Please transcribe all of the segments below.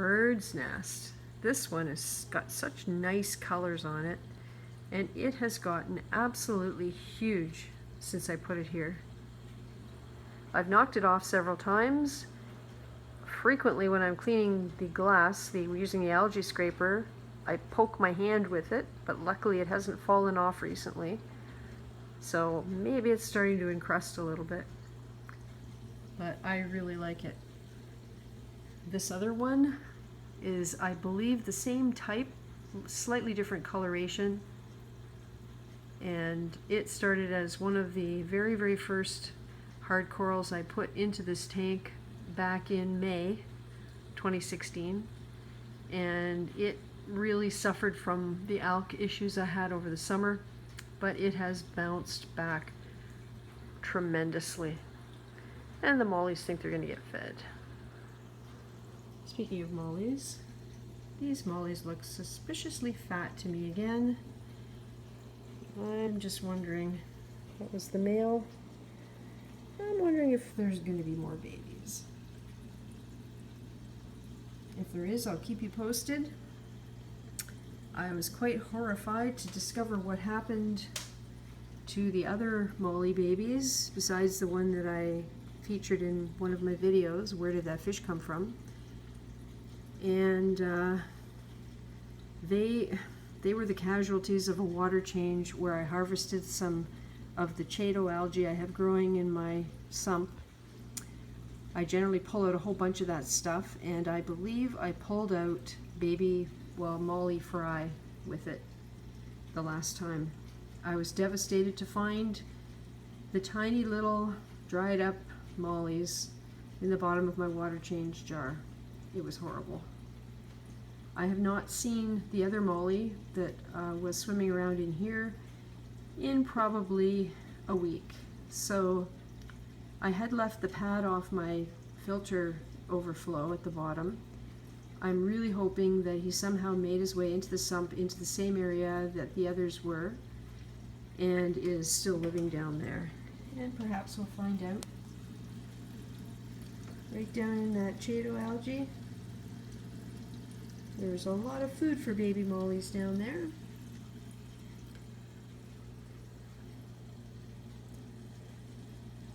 bird's nest. This one has got such nice colors on it, and it has gotten absolutely huge since I put it here. I've knocked it off several times. Frequently when I'm cleaning the glass, using the algae scraper, I poke my hand with it, but luckily it hasn't fallen off recently. So maybe it's starting to encrust a little bit, but I really like it. This other one is, I believe, the same type, slightly different coloration, and it started as one of the very, very first hard corals I put into this tank back in May 2016, and it really suffered from the alk issues I had over the summer, but it has bounced back tremendously, and the mollies think they're going to get fed. Speaking of mollies, these mollies look suspiciously fat to me again. I'm just wondering, what was the male? I'm wondering if there's going to be more babies. If there is, I'll keep you posted. I was quite horrified to discover what happened to the other molly babies, besides the one that I featured in one of my videos, Where Did That Fish Come From? And they were the casualties of a water change where I harvested some of the Jebao algae I have growing in my sump. I generally pull out a whole bunch of that stuff, and I believe I pulled out molly fry with it the last time. I was devastated to find the tiny little dried up mollies in the bottom of my water change jar. It was horrible. I have not seen the other molly that was swimming around in here in probably a week. So I had left the pad off my filter overflow at the bottom. I'm really hoping that he somehow made his way into the sump, into the same area that the others were, and is still living down there. And perhaps we'll find out. Right down in that Jebao algae, there's a lot of food for baby mollies down there.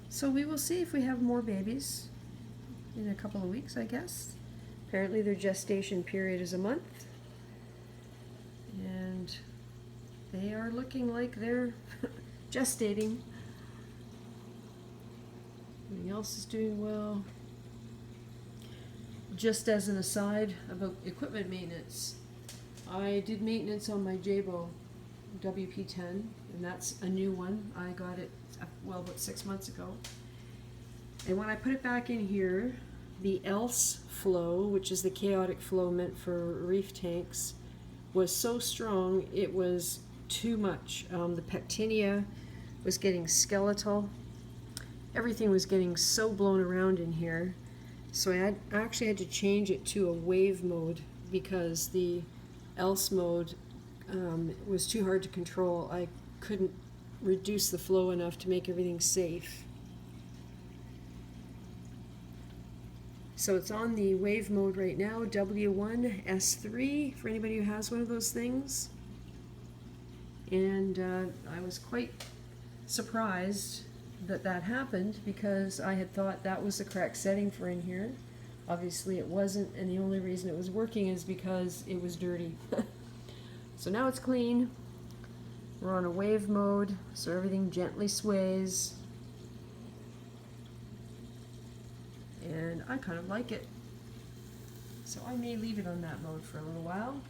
So we will see if we have more babies in a couple of weeks, I guess. Apparently their gestation period is a month, and they are looking like they're gestating. Everything else is doing well. Just as an aside about equipment maintenance, I did maintenance on my Jebao WP10, and that's a new one. I got it, well, about 6 months ago. And when I put it back in here, the else flow, which is the chaotic flow meant for reef tanks, was so strong it was too much. The pectinia was getting skeletal. Everything was getting so blown around in here. So I actually had to change it to a wave mode because the else mode was too hard to control. I couldn't reduce the flow enough to make everything safe. So it's on the wave mode right now, W1S3, for anybody who has one of those things. And I was quite surprised that that happened, because I had thought that was the correct setting for in here. Obviously it wasn't, and the only reason it was working is because it was dirty. So now it's clean. We're on a wave mode, so everything gently sways. And I kind of like it. So I may leave it on that mode for a little while.